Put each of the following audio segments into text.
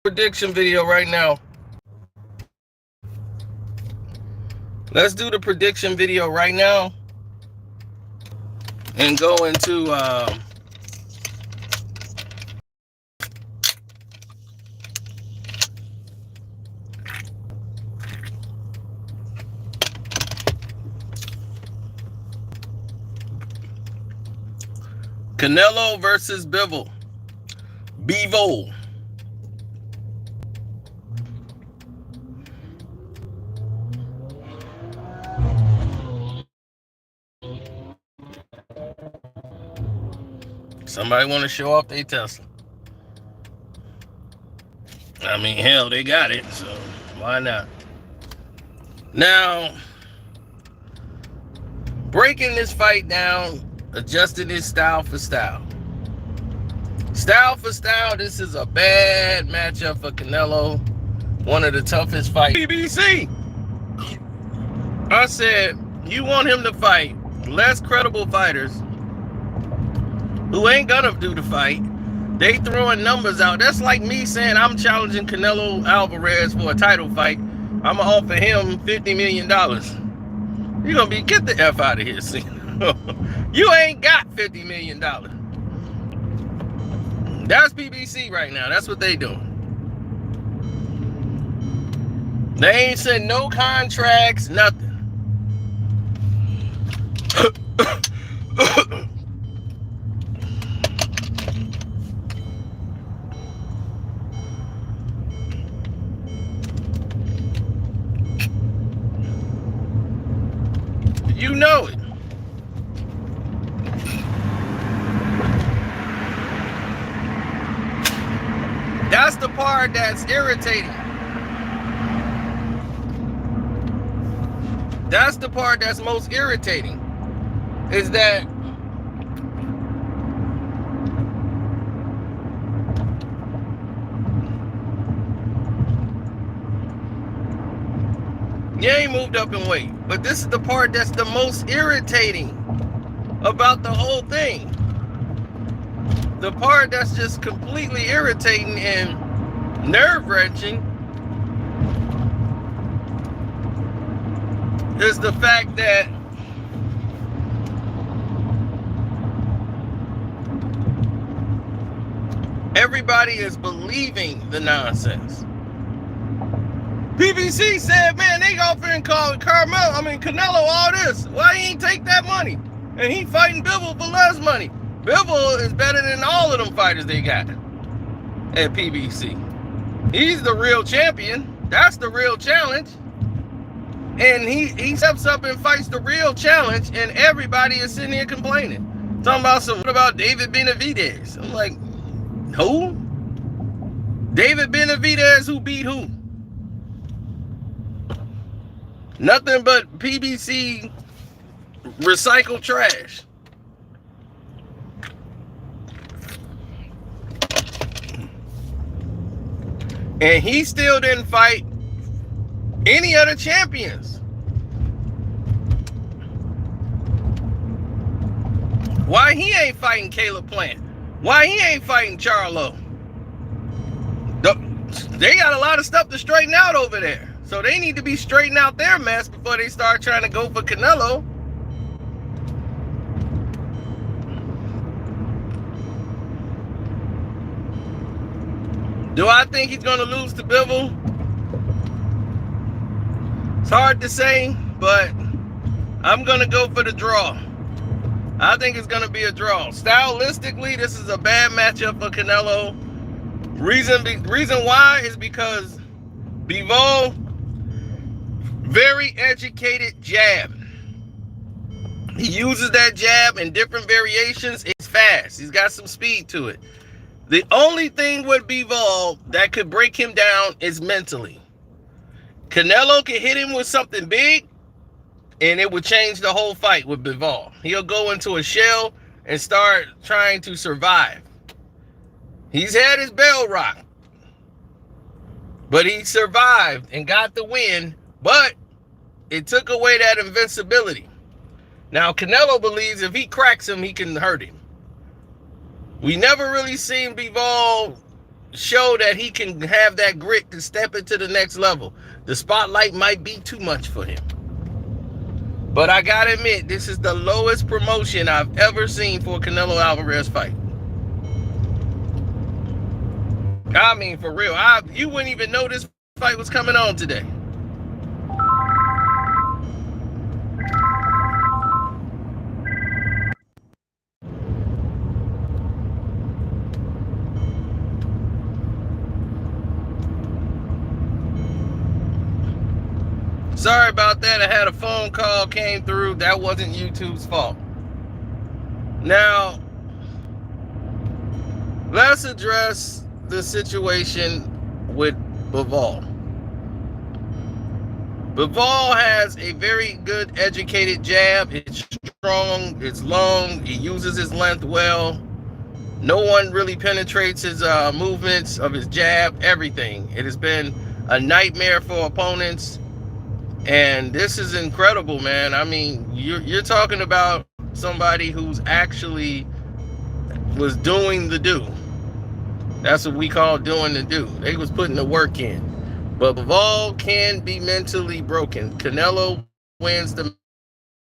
Prediction video right now. Let's do the prediction video right now and go into Canelo versus Bivol. Bivol. Somebody want to show off their Tesla. I mean, hell, they got it, so why not? Now, breaking this fight down, adjusting his style for style. Style for style, this is a bad matchup for Canelo. One of the toughest fights. BBC! I said, you want him to fight less credible fighters who ain't gonna do the fight. They throwing numbers out. That's like me saying I'm challenging Canelo Alvarez for a title fight. I'm gonna offer him $50 million. You're gonna be, get the F out of here, see? You ain't got $50 million. That's BBC right now. That's what they doing. They ain't sent no contracts, nothing. You know it. That's the part that's irritating. That's the part that's most irritating. Is that you ain't moved up in weight. But this is the part that's the most irritating about the whole thing. The part that's just completely irritating and nerve-wracking is the fact that everybody is believing the nonsense. PBC said, man, they offering Canelo all this. Why he ain't take that money? And he fighting Bivol for less money. Bivol is better than all of them fighters they got at PBC. He's the real champion. That's the real challenge. And he steps up and fights the real challenge, and everybody is sitting here complaining. Talking about what about David Benavidez? I'm like, who? David Benavidez, who beat who? Nothing but PBC recycled trash. And he still didn't fight any other champions. Why he ain't fighting Caleb Plant? Why he ain't fighting Charlo? They got a lot of stuff to straighten out over there. So they need to be straightening out their mess before they start trying to go for Canelo. Do I think he's going to lose to Bivol? It's hard to say, but I'm going to go for the draw. I think it's going to be a draw. Stylistically, this is a bad matchup for Canelo. Reason why is because Bivol, very educated jab. He uses that jab in different variations. It's fast. He's got some speed to it. The only thing with Bivol that could break him down is mentally. Canelo can hit him with something big, and it would change the whole fight with Bivol. He'll go into a shell and start trying to survive. He's had his bell rocked, but he survived and got the win, but it took away that invincibility. Now, Canelo believes if he cracks him, he can hurt him. We never really seen Bivol show that he can have that grit to step into the next level. The spotlight might be too much for him. But I gotta admit, this is the lowest promotion I've ever seen for a Canelo Alvarez fight. I mean, for real, you wouldn't even know this fight was coming on today. Sorry about that. I had a phone call came through. That wasn't YouTube's fault. Now, let's address the situation with Bivol. Bivol has a very good educated jab. It's strong, it's long, he uses his length well. No one really penetrates his movements of his jab, everything. It has been a nightmare for opponents. And this is incredible, man. I mean, you're talking about somebody who's actually was doing the do. That's what we call doing the do. They was putting the work in. But Bivol can be mentally broken. Canelo wins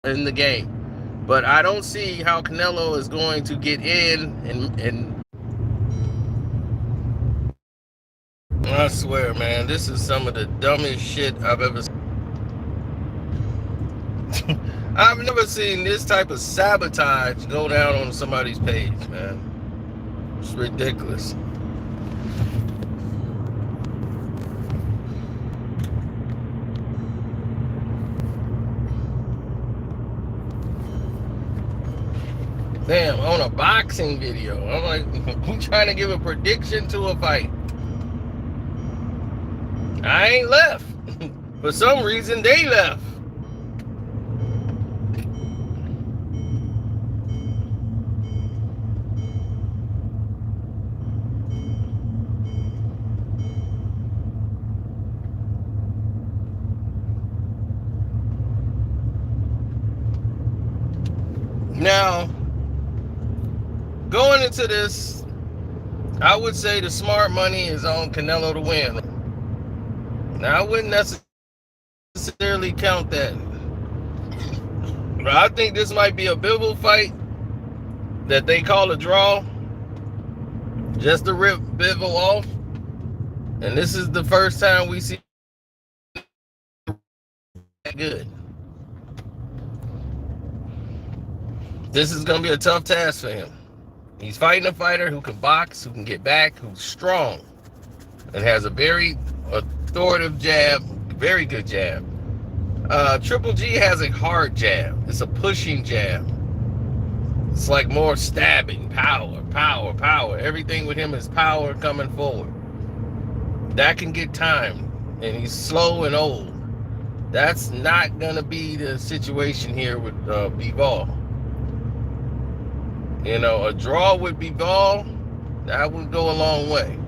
in the game. But I don't see how Canelo is going to get in and I swear, man, this is some of the dumbest shit I've ever seen. I've never seen this type of sabotage go down on somebody's page, man. It's ridiculous. Damn, on a boxing video. I'm like, I'm trying to give a prediction to a fight. I ain't left. For some reason, they left. Now, going into this, I would say the smart money is on Canelo to win. Now, I wouldn't necessarily count that. But I think this might be a Bivol fight that they call a draw, just to rip Bivol off. And this is the first time we see that good. This is going to be a tough task for him. He's fighting a fighter who can box, who can get back, who's strong, and has a very authoritative jab, very good jab. Triple G has a hard jab. It's a pushing jab. It's like more stabbing, power, power, power. Everything with him is power coming forward. That can get timed, and he's slow and old. That's not going to be the situation here with Bivol. You know, a draw with Bivol, that would go a long way.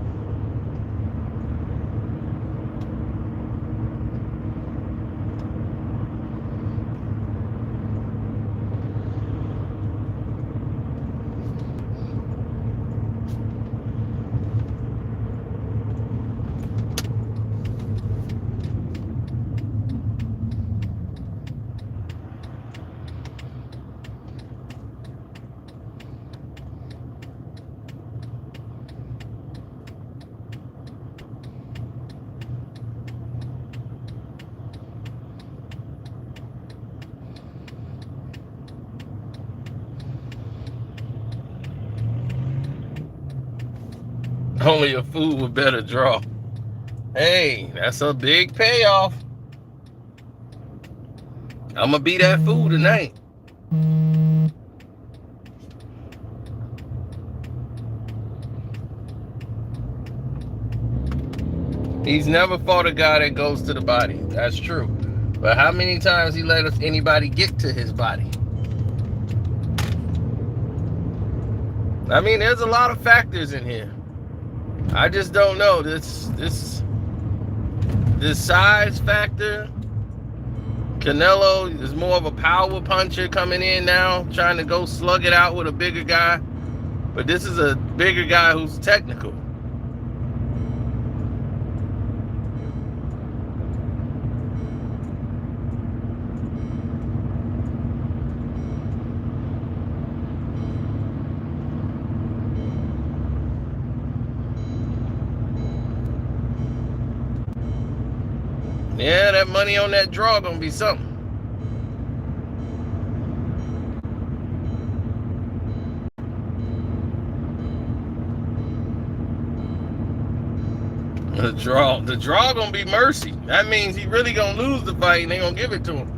Only a fool would better draw. Hey, that's a big payoff. I'm gonna be that fool tonight. He's never fought a guy that goes to the body. That's true. But how many times he let anybody get to his body? I mean, there's a lot of factors in here. I just don't know. This size factor. Canelo is more of a power puncher coming in now, trying to go slug it out with a bigger guy. But this is a bigger guy who's technical. Yeah, that money on that draw gonna be something. The draw gonna be mercy. That means he really gonna lose the fight and they gonna give it to him.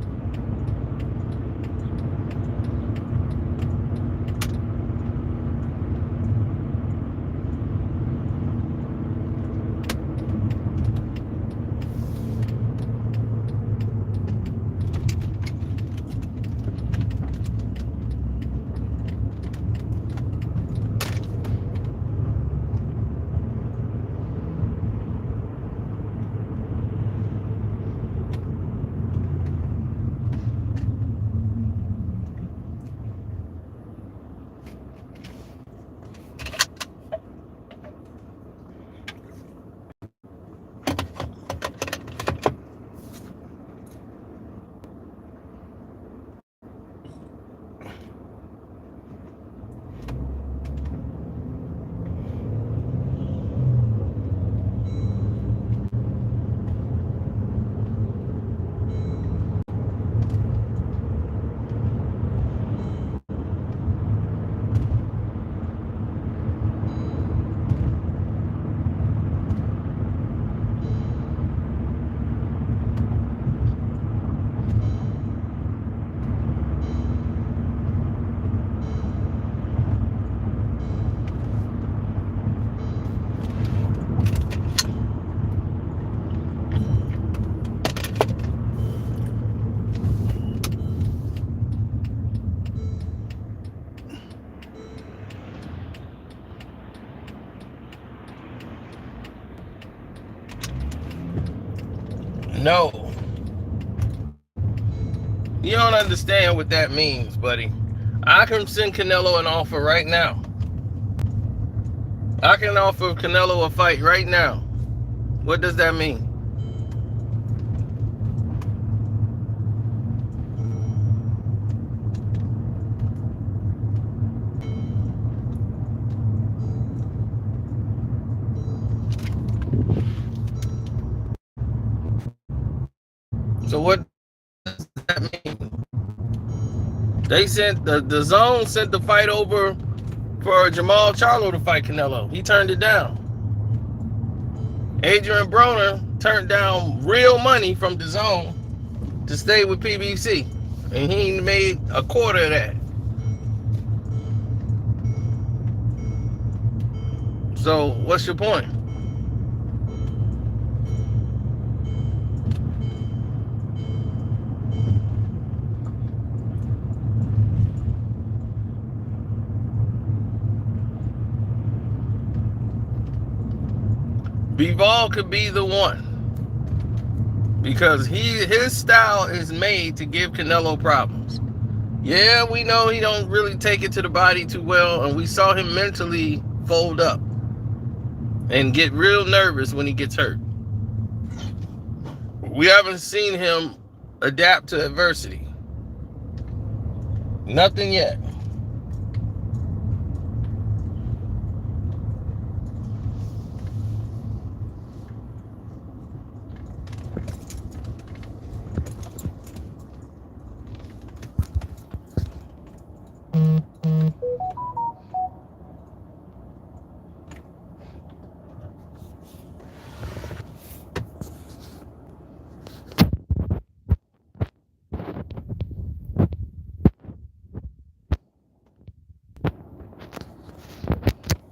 No. You don't understand what that means, buddy. I can send Canelo an offer right now. I can offer Canelo a fight right now. What does that mean? So what does that mean? They sent the zone sent the fight over for Jamal Charlo to fight Canelo. He turned it down. Adrian Broner turned down real money from the zone to stay with PBC, and he made a quarter of that. So what's your point? Bivol could be the one because his style is made to give Canelo problems. Yeah, we know he don't really take it to the body too well, and we saw him mentally fold up and get real nervous when he gets hurt. We haven't seen him adapt to adversity. Nothing yet.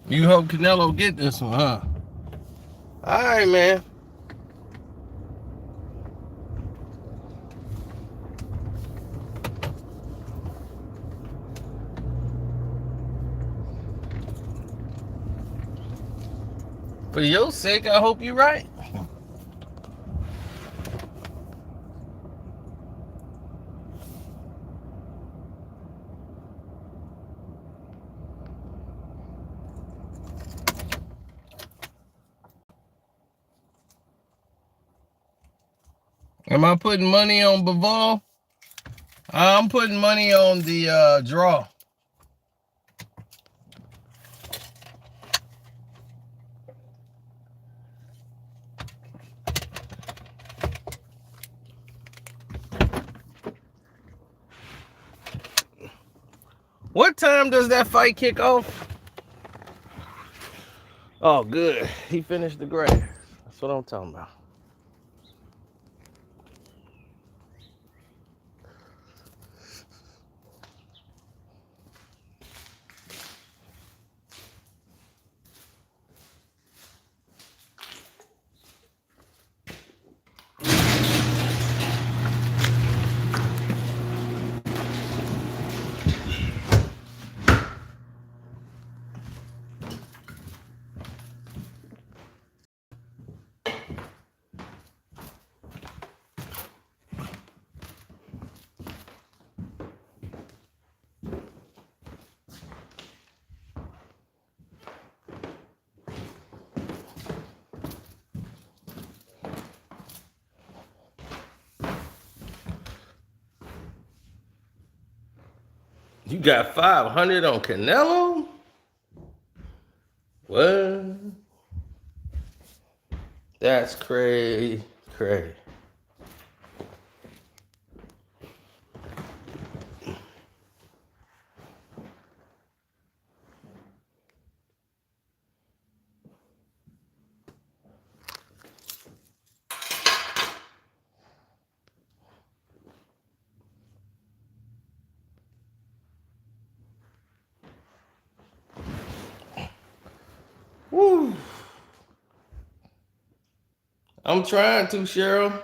You hope Canelo get this one, huh? All right, man. For your sake, I hope you're right. Am I putting money on Bivol? I'm putting money on the draw. What time does that fight kick off? Oh, good. He finished the grass. That's what I'm talking about. You got 500 on Canelo? What? That's crazy. Crazy. Woo. I'm trying to, Cheryl.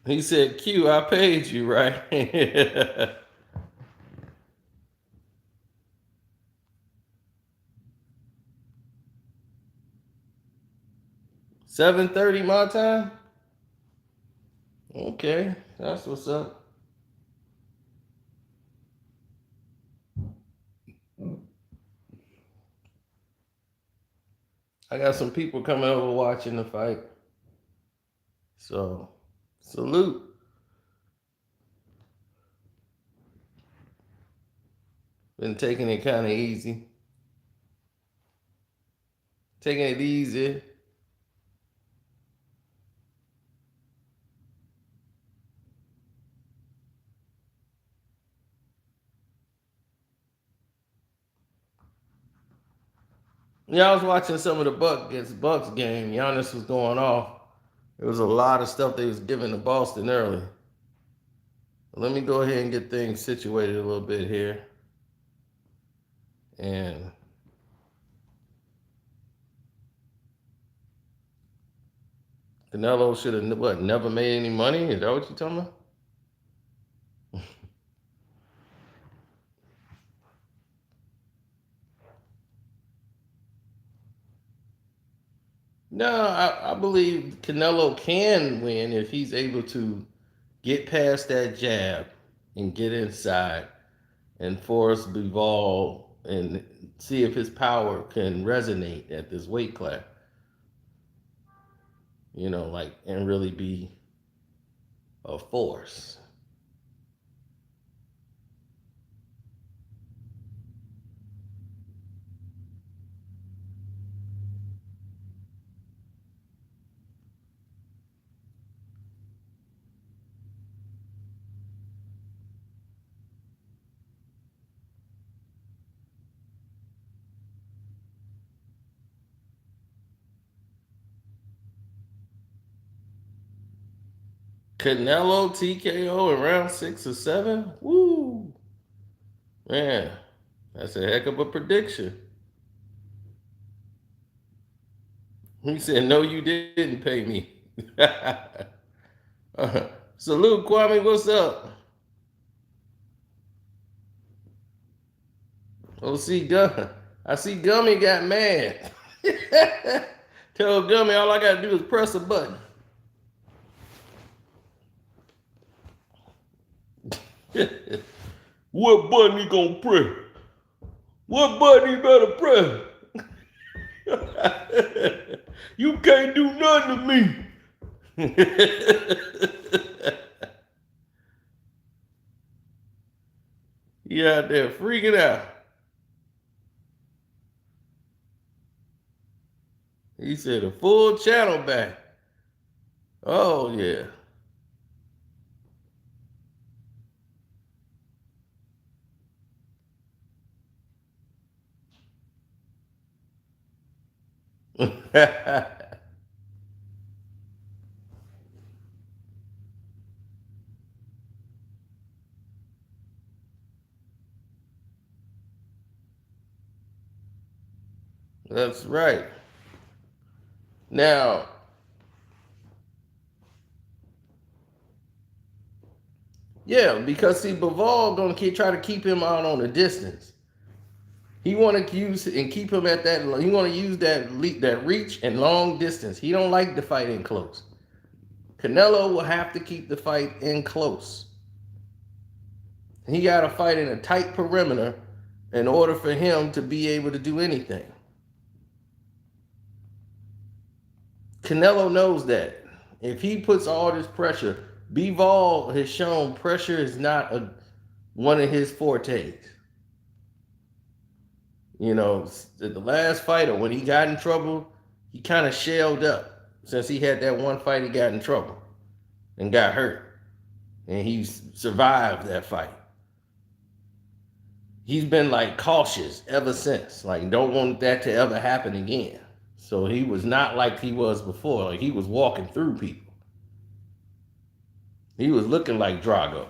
He said, Q, I paid you, right? 7:30 my time? Okay, that's what's up. I got some people coming over watching the fight. So, salute. Been taking it kind of easy. Taking it easy. Yeah, I was watching some of the Bucks game. Giannis was going off. There was a lot of stuff they was giving to Boston early. Let me go ahead and get things situated a little bit here. And Canelo should have never made any money? Is that what you're talking about? No, I believe Canelo can win if he's able to get past that jab and get inside and force Bivol and see if his power can resonate at this weight class. You know, like, and really be a force. Canelo TKO in round 6 or 7? Woo! Man, that's a heck of a prediction. He said, no, you didn't pay me. Salute, Kwame, what's up? Oh, I see Gummy got mad. Tell Gummy all I gotta do is press a button. What button you gonna press? What button you better press? You can't do nothing to me. You out there freaking out. He said a full channel back. Oh yeah. That's right. Now, yeah, because see, Bivol gonna try to keep him out on the distance. He want to use and keep him at that. He want to use that reach and long distance. He don't like the fight in close. Canelo will have to keep the fight in close. He got to fight in a tight perimeter in order for him to be able to do anything. Canelo knows that. If he puts all this pressure, Bivol has shown pressure is not one of his fortes. You know, the last fighter, when he got in trouble, he kind of shelled up. Since he had that one fight, he got in trouble and got hurt. And he survived that fight. He's been like cautious ever since. Like, don't want that to ever happen again. So he was not like he was before. Like, he was walking through people. He was looking like Drago.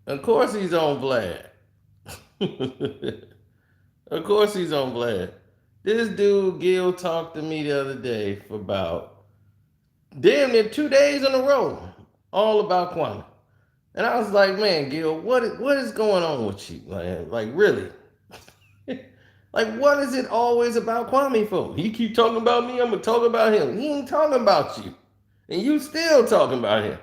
Of course he's on Vlad. Of course he's on Vlad. This dude, Gil, talked to me the other day for about damn near 2 days in a row, all about Kwame. And I was like, man, Gil, what is going on with you? Like really? Like, what is it always about Kwame for? He keep talking about me, I'm gonna talk about him. He ain't talking about you. And you still talking about him.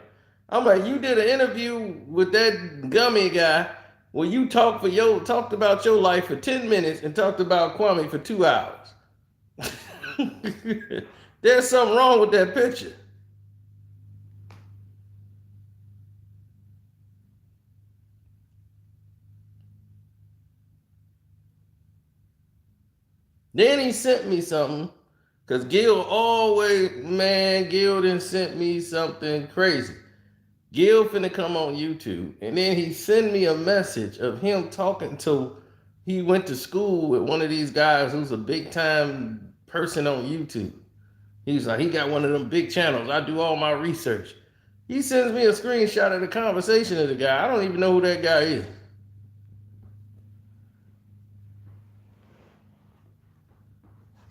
I'm like, you did an interview with that gummy guy where you talked about your life for 10 minutes and talked about Kwame for 2 hours. There's something wrong with that picture. Then he sent me something, because Gil done sent me something crazy. Gil finna come on YouTube, and then he sent me a message of him talking to, he went to school with one of these guys who's a big time person on YouTube. He's like, he got one of them big channels. I do all my research. He sends me a screenshot of the conversation of the guy. I don't even know who that guy is.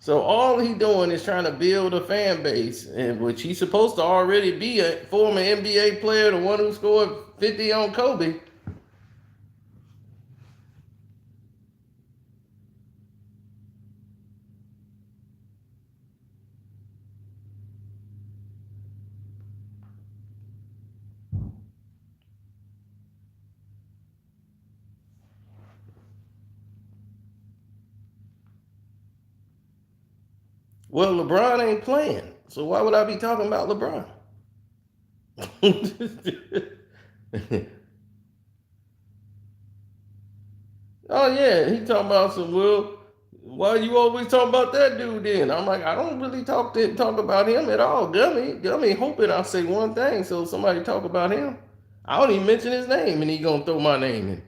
So all he doing is trying to build a fan base, in which he's supposed to already be a former NBA player, the one who scored 50 on Kobe. Well, LeBron ain't playing, so why would I be talking about LeBron? Oh yeah, he talking about some. Well, why you always talking about that dude then? I'm like, I don't really talk about him at all. Gummy, hoping I say one thing so somebody talk about him. I don't even mention his name, and he gonna throw my name in.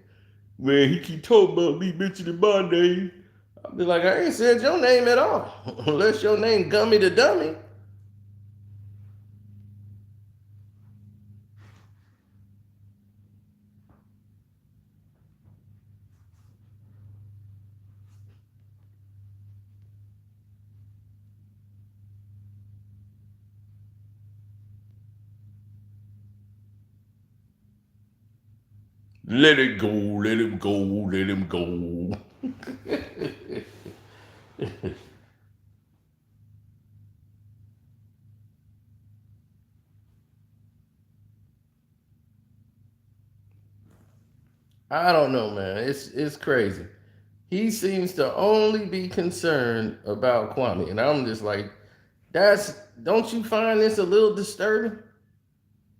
Man, he keep talking about me mentioning my name. I'll be like, I ain't said your name at all, unless your name Gummy the Dummy. Let it go, let him go, let him go. I don't know, man. It's crazy. He seems to only be concerned about Kwame, and I'm just like, that's. Don't you find this a little disturbing?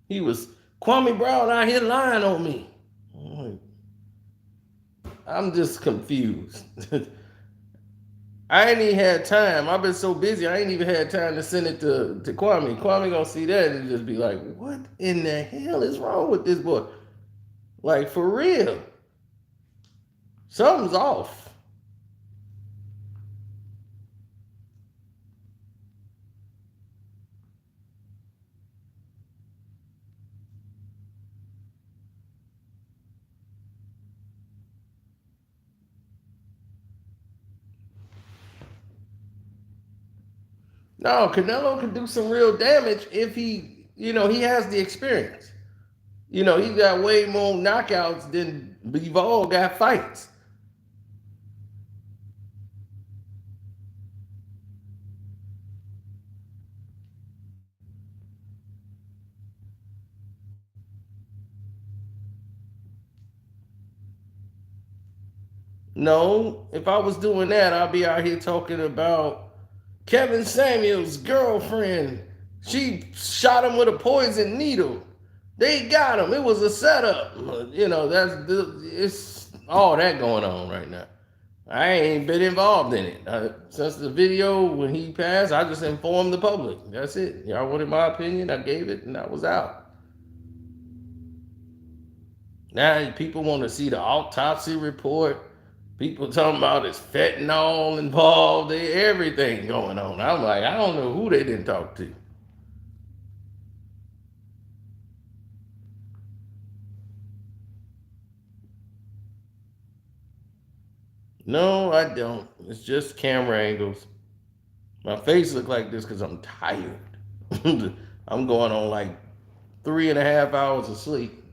He was Kwame Brown out here lying on me. I'm just confused. I ain't even had time. I've been so busy. I ain't even had time to send it to Kwame. Kwame gonna see that and just be like, "What in the hell is wrong with this boy? Like for real, something's off." No, Canelo can do some real damage if he has the experience. He got way more knockouts than Bivol got fights. No, if I was doing that, I'd be out here talking about Kevin Samuels' girlfriend. She shot him with a poison needle. They got him. It was a setup. It's all that going on right now. I ain't been involved in it. Since the video when he passed, I just informed the public. That's it. Y'all wanted my opinion. I gave it, and I was out. Now people want to see the autopsy report. People talking about it's fentanyl involved. Everything going on. I'm like, I don't know who they didn't talk to. No, I don't. It's just camera angles. My face look like this because I'm tired. I'm going on like 3.5 hours of sleep.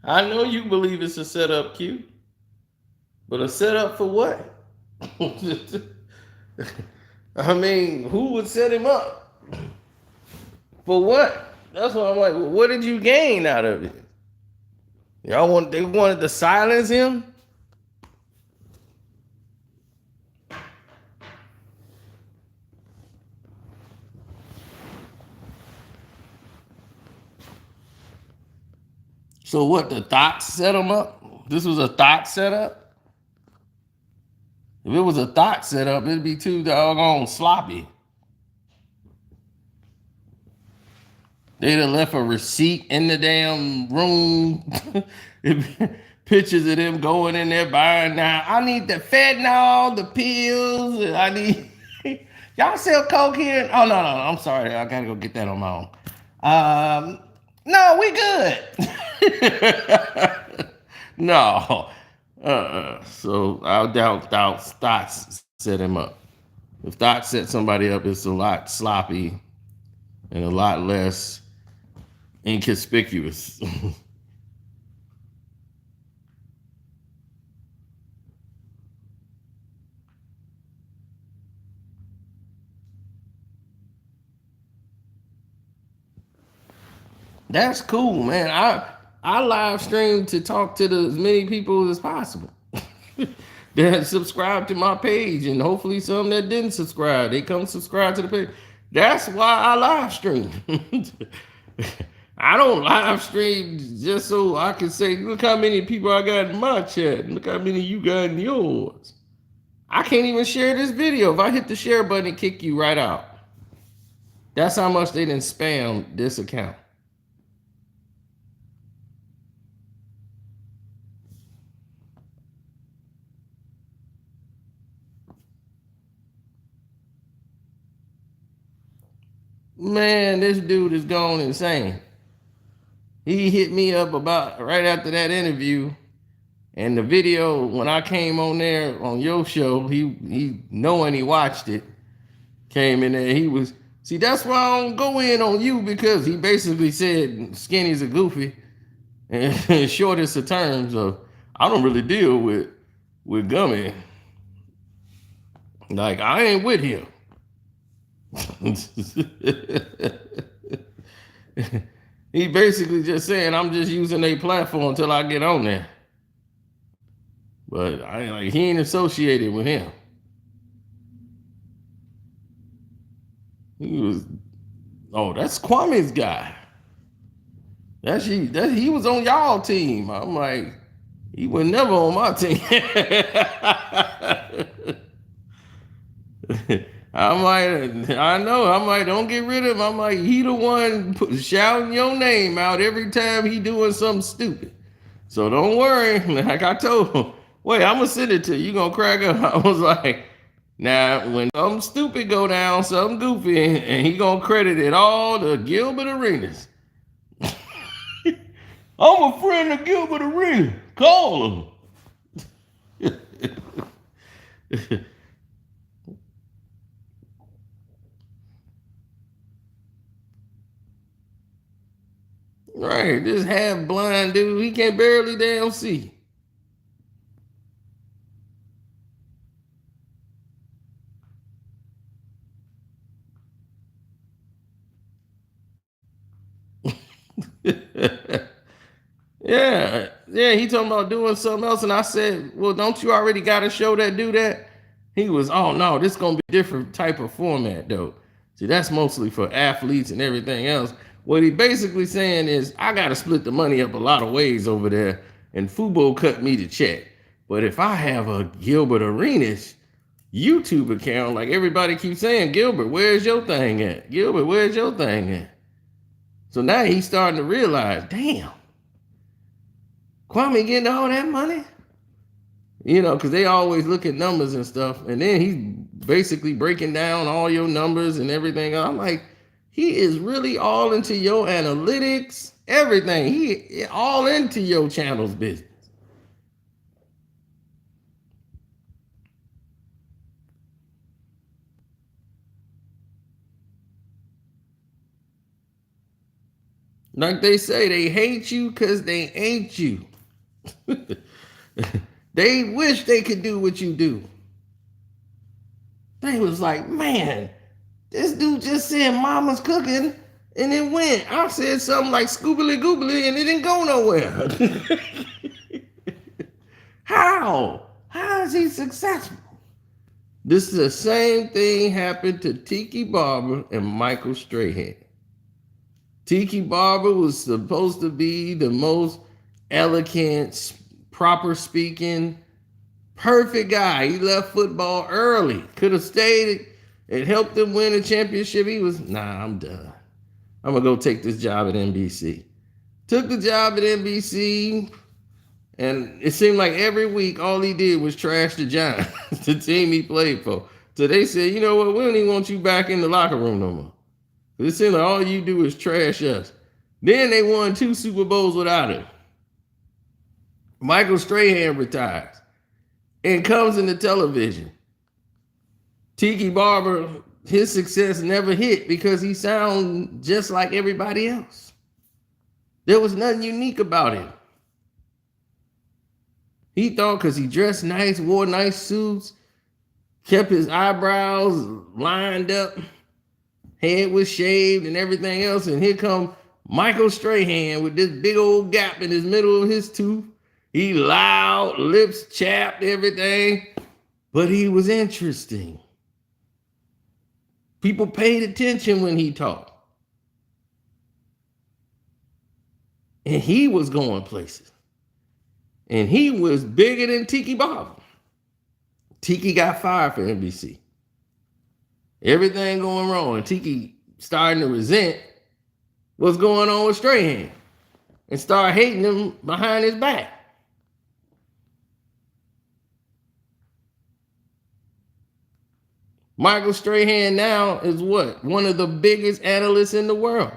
I know you believe it's a setup, Q, but a setup for what? I mean, who would set him up? For what? That's what I'm like. What did you gain out of it? They wanted to silence him? So what, the thoughts set him up? This was a thought setup? If it was a thought setup, it'd be too doggone sloppy. They'd have left a receipt in the damn room. Pictures of them going in there buying now. I need the fentanyl, the pills. I need. Y'all sell coke here? Oh no, I'm sorry. I gotta go get that on my own. No, we good. No. So I doubt Thoughts set him up. If Thoughts set somebody up, it's a lot sloppy and a lot less inconspicuous. That's cool, man. I live stream to talk to as many people as possible that subscribe to my page, and hopefully some that didn't subscribe, they come subscribe to the page. That's why I live stream. I don't live stream just so I can say, look how many people I got in my chat, and look how many you got in yours. I can't even share this video. If I hit the share button, it kick you right out. That's how much they didn't spam this account. Man, this dude is going insane. He hit me up about right after that interview, and the video when I came on there on your show, he knowing he watched it, came in there. He was see. That's why I don't go in on you because he basically said skinny's a goofy and shortest of terms of I don't really deal with Gummy. Like I ain't with him. He basically just saying I'm just using a platform until I get on there. But I like he ain't associated with him. He was that's Kwame's guy. He was on y'all team. I'm like, he was never on my team. I'm like, I know. I'm like, don't get rid of him. I'm like, he the one shouting your name out every time he doing something stupid. So don't worry. Like I told him, wait, I'm gonna send it to you. You gonna crack up? I was like, now when something stupid go down, something goofy, and he gonna credit it all to Gilbert Arenas. I'm a friend of Gilbert Arenas. Call him. Right, this half blind dude, he can barely damn see. Yeah, he talking about doing something else, and I said, well, don't you already got a show that do that? He was, oh no, this gonna be a different type of format though. See, that's mostly for athletes and everything else. What he basically saying is, I gotta split the money up a lot of ways over there, and Fubo cut me the check. But if I have a Gilbert Arenas YouTube account, like everybody keeps saying, Gilbert, where's your thing at? Gilbert, where's your thing at? So now he's starting to realize, damn, Kwame getting all that money? You know, because they always look at numbers and stuff. And then he's basically breaking down all your numbers and everything. I'm like, he is really all into your analytics, everything. He all into your channel's business. Like they say, they hate you because they ain't you. They wish they could do what you do. They was like, man, this dude just said mama's cooking and it went. I said something like scoobily goobly and it didn't go nowhere. How? How is he successful? This is the same thing happened to Tiki Barber and Michael Strahan. Tiki Barber was supposed to be the most elegant, proper speaking, perfect guy. He left football early. Could have stayed. It helped him win a championship. He was, nah, I'm done. I'm going to go take this job at NBC. Took the job at NBC, and it seemed like every week all he did was trash the Giants, the team he played for. So they said, you know what, we don't even want you back in the locker room no more. It seemed like all you do is trash us. Then they won 2 Super Bowls without him. Michael Strahan retires and comes into television. Tiki Barber, his success never hit because he sounds just like everybody else. There was nothing unique about him. He thought because he dressed nice, wore nice suits, kept his eyebrows lined up, head was shaved and everything else, and here come Michael Strahan with this big old gap in his middle of his tooth. He loud, lips chapped, everything, but he was interesting. People paid attention when he talked. And he was going places. And he was bigger than Tiki Barber. Tiki got fired for NBC. Everything going wrong. And Tiki starting to resent what's going on with Strahan and start hating him behind his back. Michael Strahan now is what? One of the biggest analysts in the world.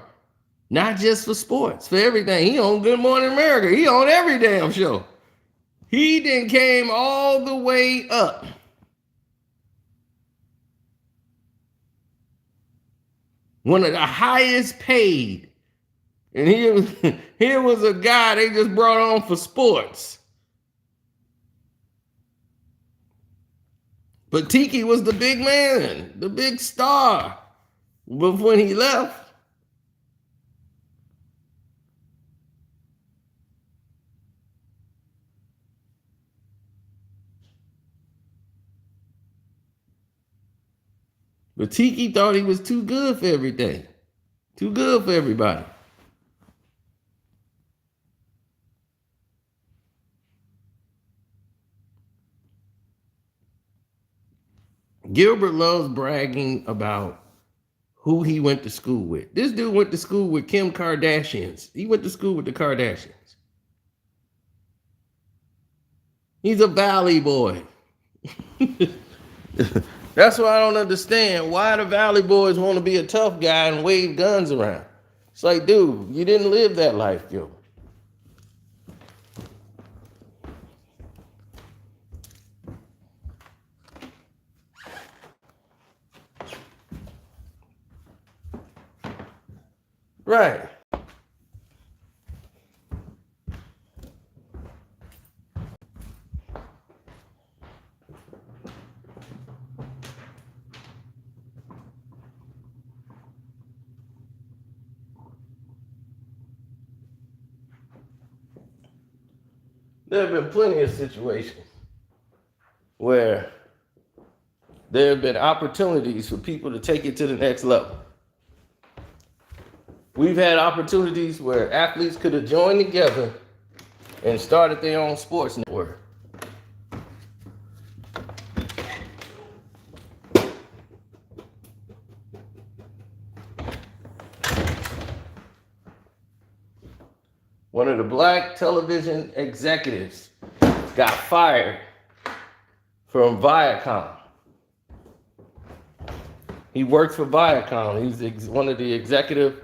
Not just for sports, for everything. He on Good Morning America. He on every damn show. He then came all the way up. one of the highest paid. And here was a guy they just brought on for sports. But Tiki was the big man, the big star. But when he left, but Tiki thought he was too good for everything, too good for everybody. Gilbert loves bragging about who he went to school with. This dude went to school with Kim Kardashians. He went to school with the Kardashians. He's a Valley boy. That's why I don't understand why the Valley boys want to be a tough guy and wave guns around. It's like, dude, you didn't live that life, Gilbert. Right. There have been plenty of situations where there have been opportunities for people to take it to the next level. We've had opportunities where athletes could have joined together and started their own sports network. One of the black television executives got fired from Viacom. He worked for Viacom. He's one of the executive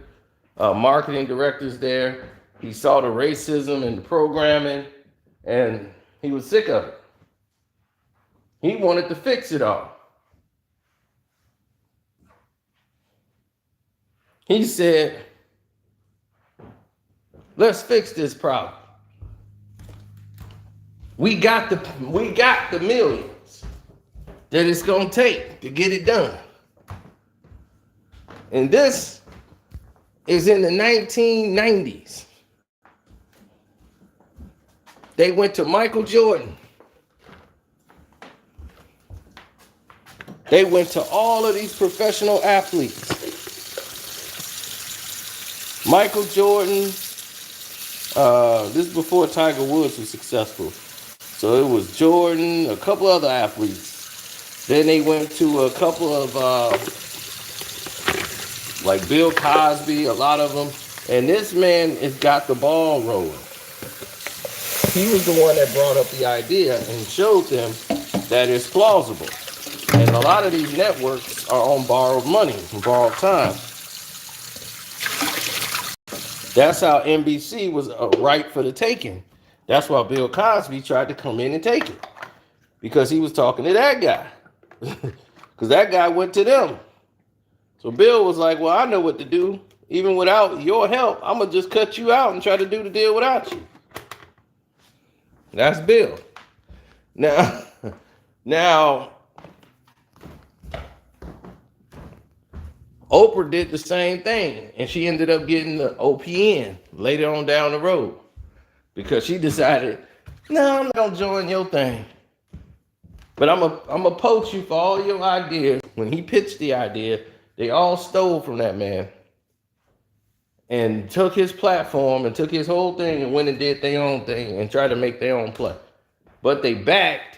marketing directors there. He saw the racism in the programming, and he was sick of it. He wanted to fix it all. He said, let's fix this problem. We got the millions that it's gonna take to get it done. And this is in the 1990s. They went to Michael Jordan. They went to all of these professional athletes. Michael Jordan, this is before Tiger Woods was successful. So it was Jordan, a couple other athletes. Then they went to a couple of, like Bill Cosby, a lot of them. And this man has got the ball rolling. He was the one that brought up the idea and showed them that it's plausible. And a lot of these networks are on borrowed money, borrowed time. That's how NBC was ripe for the taking. That's why Bill Cosby tried to come in and take it. Because he was talking to that guy. Because that guy went to them. So Bill was like, well, I know what to do. Even without your help, I'm going to just cut you out and try to do the deal without you. That's Bill. Now, Oprah did the same thing, and she ended up getting the OPN later on down the road because she decided, no, I'm not gonna join your thing, but I'm gonna poach you for all your ideas. When he pitched the idea, they all stole from that man and took his platform and took his whole thing and went and did their own thing and tried to make their own play. But they backed.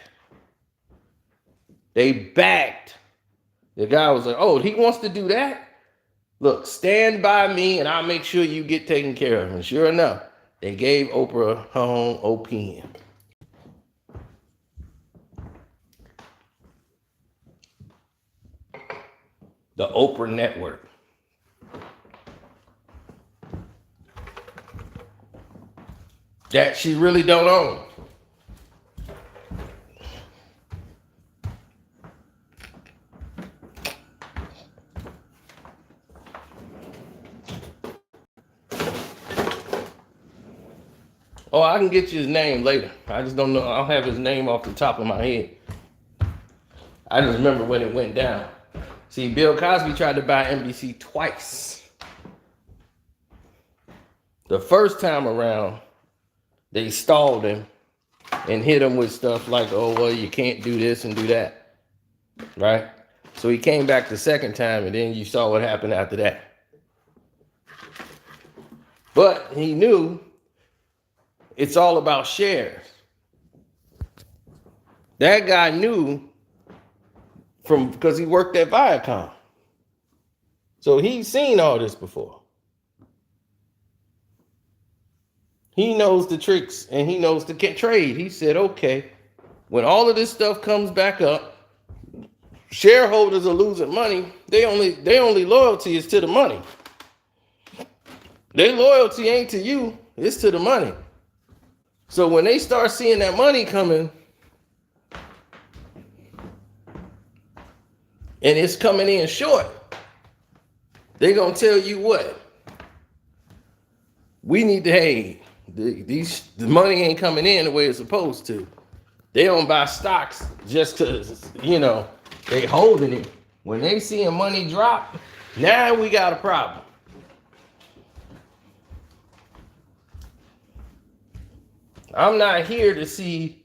The guy was like, oh, he wants to do that? Look, stand by me and I'll make sure you get taken care of. And sure enough, they gave Oprah her own OPN. The Oprah Network. That she really don't own. Oh, I can get you his name later. I just don't know. I don't have his name off the top of my head. I just remember when it went down. See, Bill Cosby tried to buy NBC twice. The first time around, they stalled him and hit him with stuff like, oh, well, you can't do this and do that. Right? So he came back the second time, and then you saw what happened after that. But he knew it's all about shares. That guy knew because he worked at Viacom. So he's seen all this before. He knows the tricks and he knows the trade. He said, okay, when all of this stuff comes back up, shareholders are losing money. Their only loyalty is to the money. Their loyalty ain't to you, it's to the money. So when they start seeing that money coming, and it's coming in short, they're going to tell you what? We need to, hey, the money ain't coming in the way it's supposed to. They don't buy stocks just because, they holding it. When they seeing money drop, now we got a problem. I'm not here to see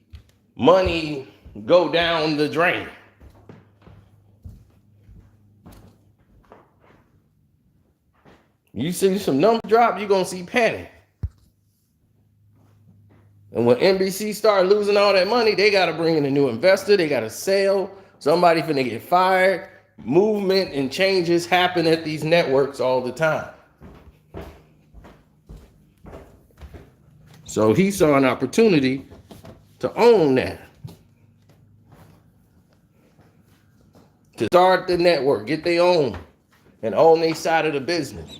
money go down the drain. You see some number drop, you're going to see panic. And when NBC start losing all that money, they got to bring in a new investor. They got to sell. Somebody finna get fired. Movement and changes happen at these networks all the time. So he saw an opportunity to own that. To start the network, get their own, and own their side of the business.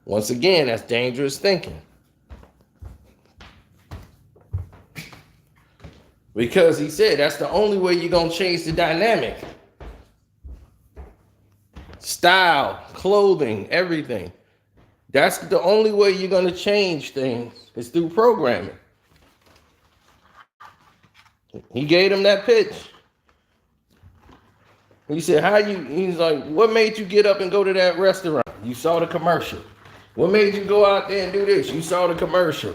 Once again, that's dangerous thinking. Because he said that's the only way you're going to change the dynamic. Style, clothing, everything. That's the only way you're going to change things is through programming. He gave him that pitch. He said, he's like, what made you get up and go to that restaurant? You saw the commercial. What made you go out there and do this? You saw the commercial.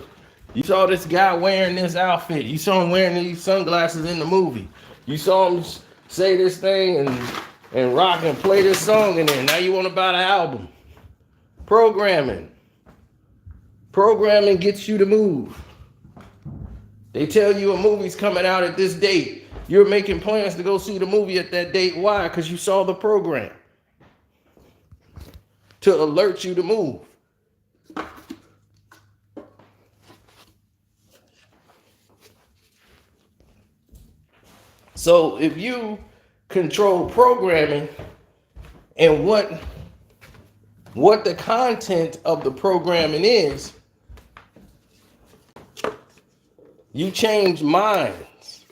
You saw this guy wearing this outfit. You saw him wearing these sunglasses in the movie. You saw him say this thing and rock and play this song, and then now you want to buy the album. Programming. Programming gets you to move. They tell you a movie's coming out at this date. You're making plans to go see the movie at that date. Why? Because you saw the program. To alert you to move. So if you control programming and what the content of the programming is, you change minds.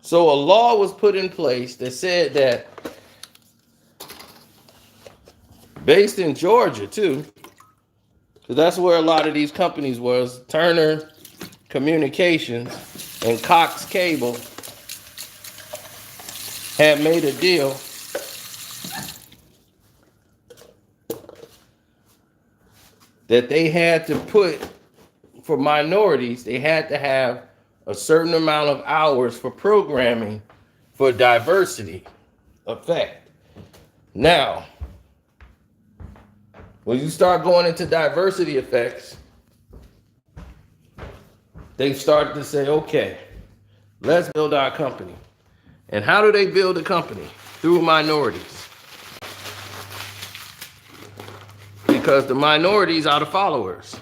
So a law was put in place that said that, based in Georgia too, because that's where a lot of these companies was, Turner Communications and Cox Cable had made a deal that they had to put, for minorities, they had to have a certain amount of hours for programming for diversity effect. Now, when you start going into diversity effects, they started to say, okay, let's build our company. And how do they build a company? Through minorities. Because the minorities are the followers.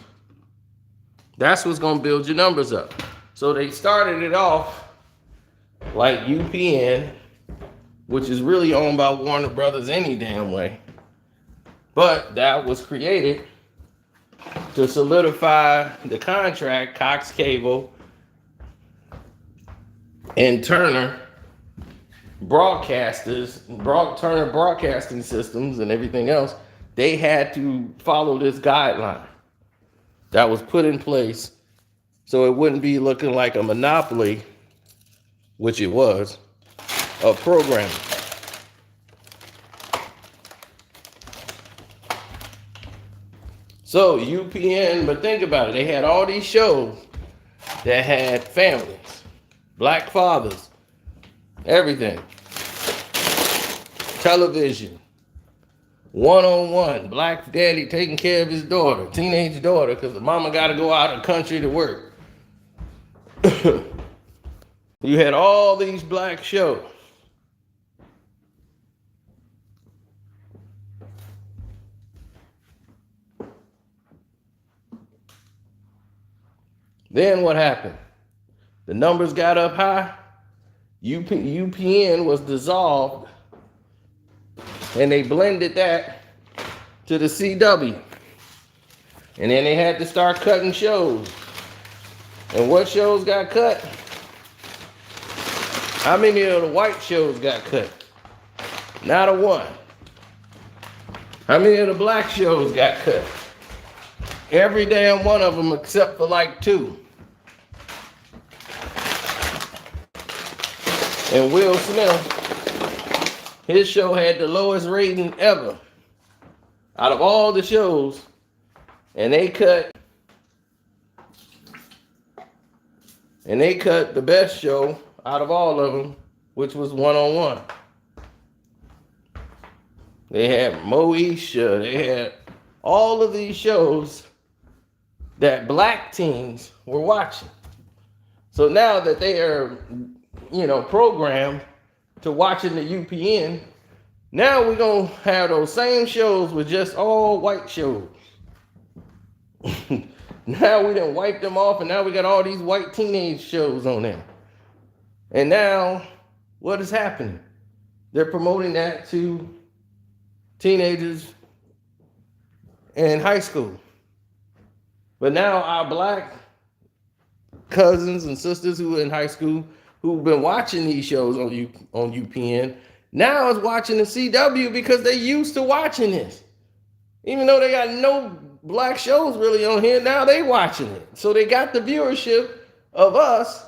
That's what's going to build your numbers up. So they started it off like UPN, which is really owned by Warner Brothers any damn way. But that was created to solidify the contract. Cox Cable and Turner broadcasters, Turner Broadcasting Systems, and everything else, they had to follow this guideline that was put in place so it wouldn't be looking like a monopoly, which it was, of programming. So UPN, but think about it, they had all these shows that had families, black fathers, everything. Television, one-on-one, black daddy taking care of his daughter, teenage daughter, because the mama got to go out of the country to work. You had all these black shows. Then what happened? The numbers got up high. UPN was dissolved, and they blended that to the CW. And then they had to start cutting shows. And what shows got cut? How many of the white shows got cut? Not a one. How many of the black shows got cut? Every damn one of them except for like 2. And Will Smith, his show had the lowest rating ever out of all the shows, and they cut the best show out of all of them, which was one-on-one. They had Moesha, they had all of these shows that black teens were watching. So now that they are, programmed to watching the UPN, now we're going to have those same shows with just all white shows. Now we done wiped them off, and now we got all these white teenage shows on there. And now, what is happening? They're promoting that to teenagers in high school. But now our black cousins and sisters who are in high school, who've been watching these shows on UPN, now is watching the CW because they used to watching this. Even though they got no black shows really on here, now they watching it. So they got the viewership of us,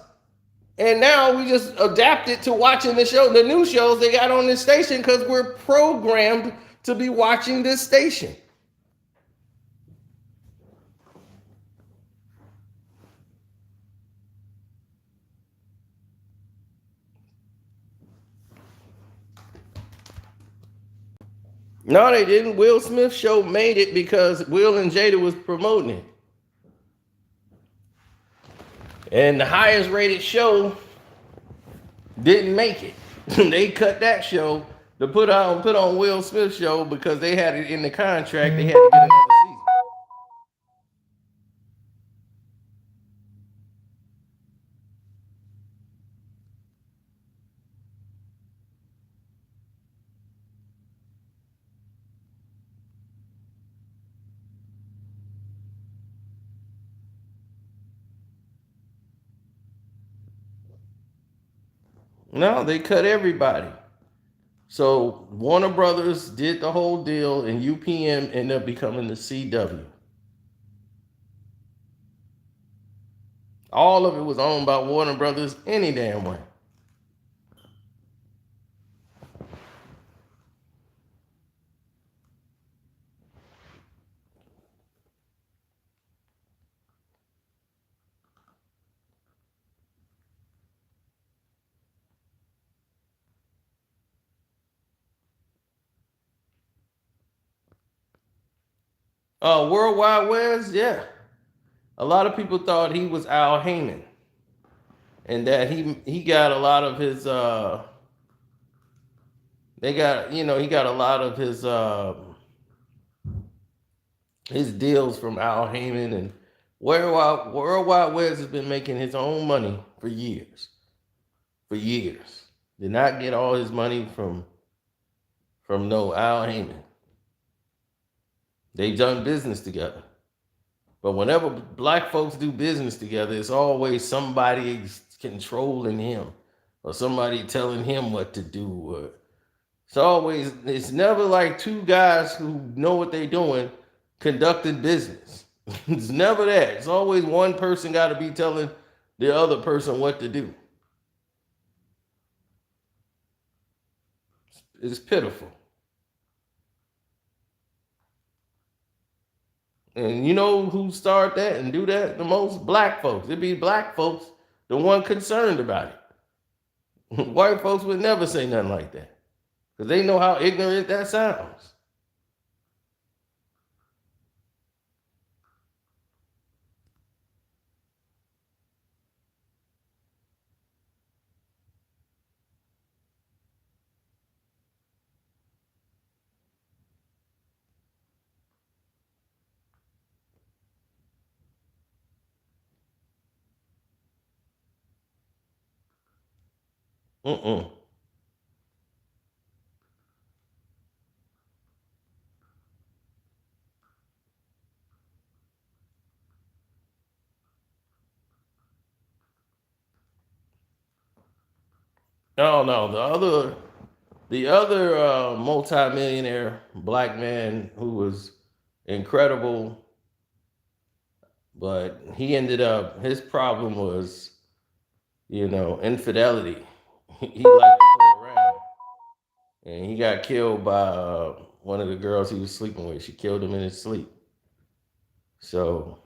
and now we just adapted to watching the new shows they got on this station because we're programmed to be watching this station. No, they didn't. Will Smith's show made it because Will and Jada was promoting it. And the highest rated show didn't make it. They cut that show to put on Will Smith's show because they had it in the contract. They had to get another season. No, they cut everybody. So Warner Brothers did the whole deal, and UPN ended up becoming the CW. All of it was owned by Warner Brothers any damn way. World Wide West, yeah. A lot of people thought he was Al Heyman, and that he got a lot of his he got a lot of his deals from Al Heyman, and World Wide West has been making his own money for years. For years. Did not get all his money from no Al Heyman. They've done business together. But whenever black folks do business together, it's always somebody controlling him or somebody telling him what to do. It's never like two guys who know what they're doing conducting business. It's never that. It's always one person got to be telling the other person what to do. It's pitiful. And you know who start that and do that the most? Black folks. It'd be black folks, the one concerned about it. White folks would never say nothing like that because they know how ignorant that sounds. Mm-mm. No, no. The other multimillionaire black man who was incredible, but he ended up his problem was, infidelity. He liked to play around, and he got killed by one of the girls he was sleeping with. She killed him in his sleep. So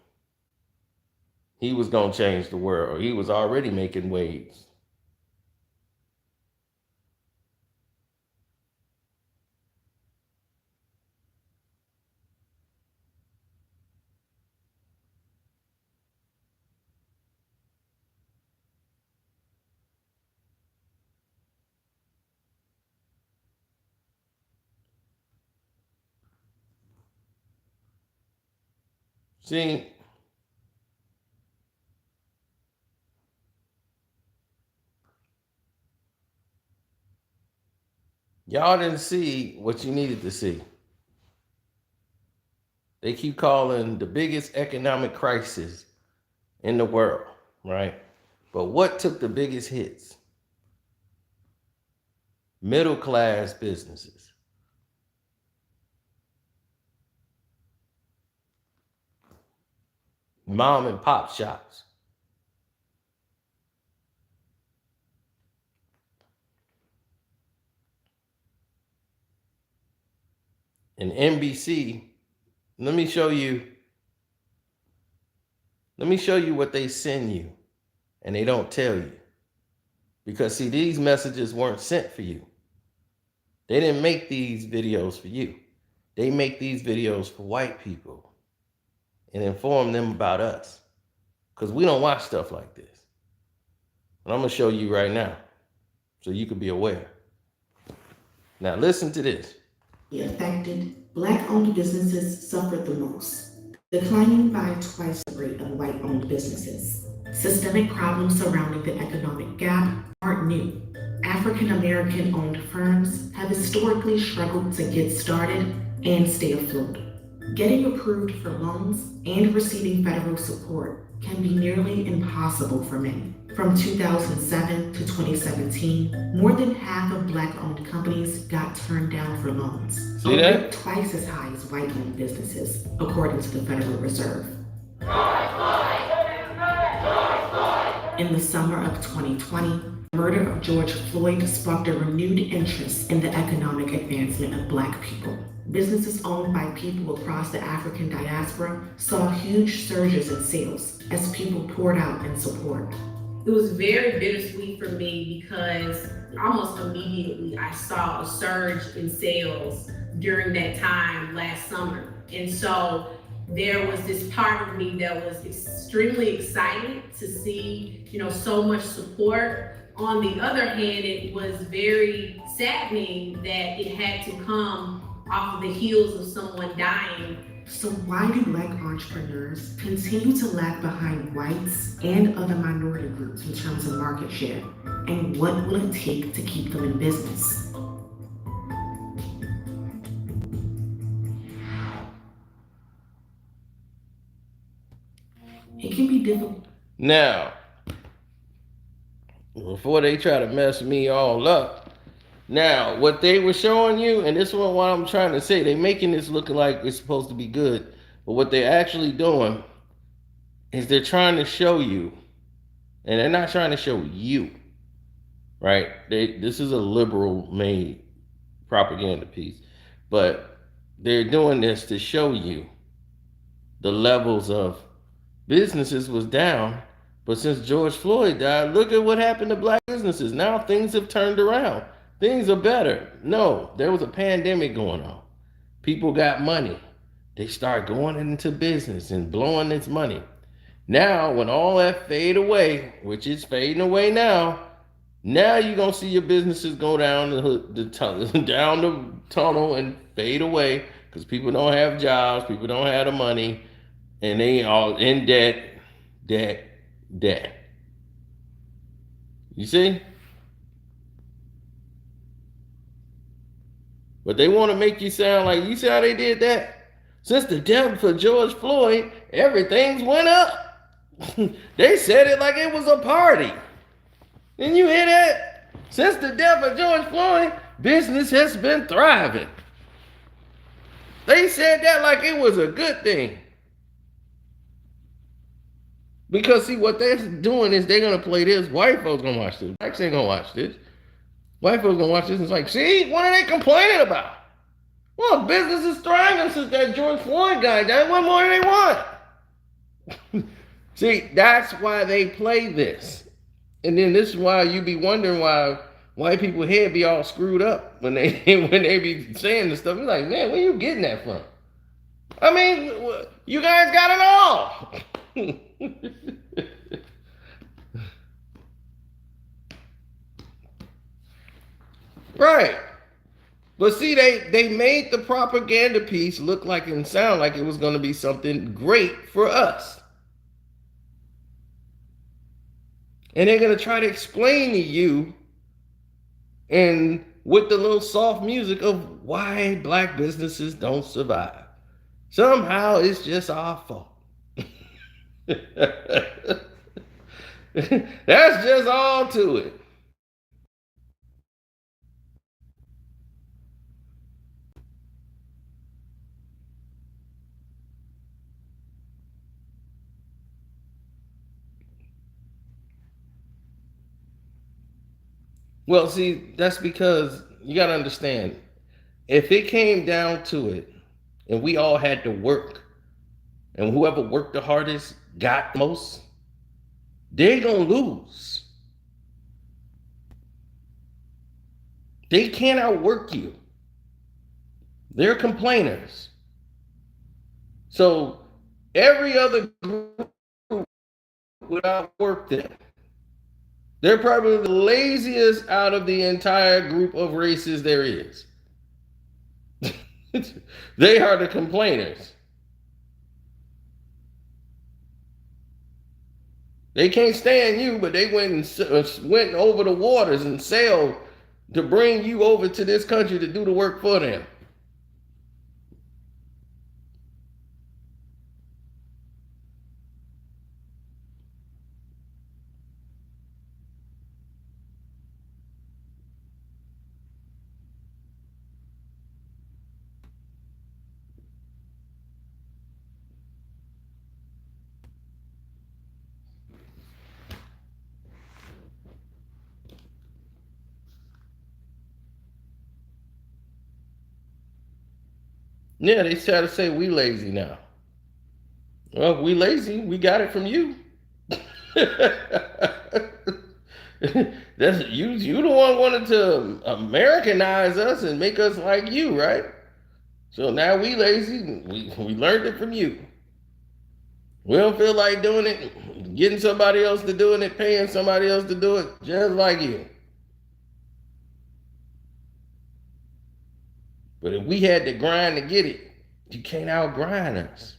he was gonna change the world. He was already making waves. See, y'all didn't see what you needed to see. They keep calling the biggest economic crisis in the world, right? But what took the biggest hits? Middle class businesses. Mom and pop shops. And NBC, let me show you what they send you and they don't tell you. Because see, these messages weren't sent for you. They didn't make these videos for you. They make these videos for white people and inform them about us. Because we don't watch stuff like this. And I'm going to show you right now so you can be aware. Now listen to this. Affected, Black-owned businesses suffered the most, declining by twice the rate of white-owned businesses. Systemic problems surrounding the economic gap aren't new. African American owned firms have historically struggled to get started and stay afloat. Getting approved for loans and receiving federal support can be nearly impossible for many. From 2007 to 2017, more than half of Black-owned companies got turned down for loans. See that? Twice as high as white-owned businesses, according to the Federal Reserve. In the summer of 2020, the murder of George Floyd sparked a renewed interest in the economic advancement of Black people. Businesses owned by people across the African diaspora saw huge surges in sales as people poured out in support. It was very bittersweet for me because almost immediately I saw a surge in sales during that time last summer. And so there was this part of me that was extremely excited to see, so much support. On the other hand, it was very saddening that it had to come off of the heels of someone dying. So why do Black entrepreneurs continue to lag behind whites and other minority groups in terms of market share? And what will it take to keep them in business? It can be difficult. Now, before they try to mess me all up. Now, what they were showing you, and this is what I'm trying to say, they making this look like it's supposed to be good, but what they're actually doing is they're trying to show you, and they're not trying to show you, right? This is a liberal made propaganda piece, but they're doing this to show you the levels of businesses was down, but since George Floyd died, look at what happened to black businesses. Now things have turned around. Things are better. No, there was a pandemic going on. People got money. They start going into business and blowing this money. Now, when all that fade away, which is fading away now you're gonna see your businesses go down the tunnel, down the tunnel and fade away because people don't have jobs, people don't have the money, and they all in debt. You see? But they want to make you sound like, you see how they did that? Since the death for George Floyd, everything's went up. They said it like it was a party. Didn't you hear that? Since the death of George Floyd, business has been thriving. They said that like it was a good thing. Because see, what they're doing is they're gonna play this. White folks gonna watch this. Blacks ain't gonna watch this. White folks gonna watch this and it's like, see, what are they complaining about? Well, business is thriving since that George Floyd guy died. What more do they want? See, that's why they play this. And then this is why you be wondering why white people head be all screwed up when they be saying this stuff. You're like, man, where you getting that from? I mean, you guys got it all. Right. But see, they made the propaganda piece look like and sound like it was going to be something great for us. And they're going to try to explain to you and with the little soft music of why black businesses don't survive. Somehow it's just our fault. That's just all to it. Well, see, that's because you got to understand, if it came down to it and we all had to work and whoever worked the hardest got the most, they're going to lose. They can't outwork you. They're complainers. So every other group would outwork them. They're probably the laziest out of the entire group of races there is. They are the complainers. They can't stand you, but they went over the waters and sailed to bring you over to this country to do the work for them. Yeah, they try to say we lazy now. Well, if we lazy, we got it from you. That's you. You the one wanted to Americanize us and make us like you, right? So now we lazy. We learned it from you. We don't feel like doing it, getting somebody else to doing it, paying somebody else to do it, just like you. But if we had to grind to get it, you can't out-grind us.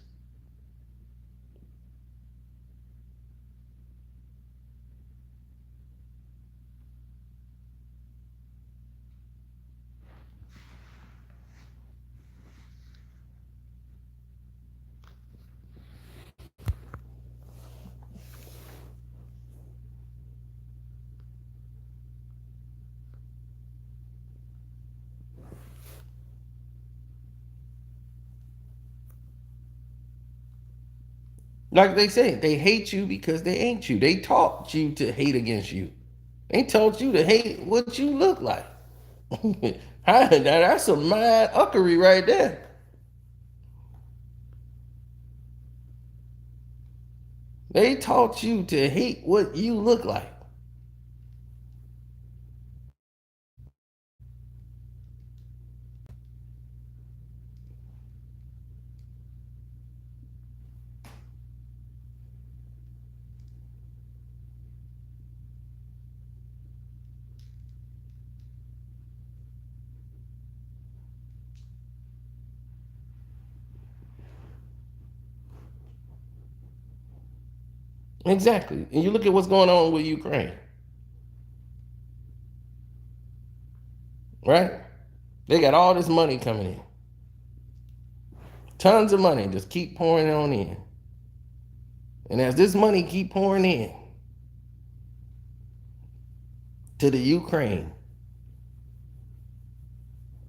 Like they say, they hate you because they ain't you. They taught you to hate against you. They taught you to hate what you look like. Now that's some mad uckery right there. They taught you to hate what you look like. Exactly. And you look at what's going on with Ukraine, right? They got all this money coming in. Tons of money just keep pouring on in. And as this money keep pouring in to the Ukraine,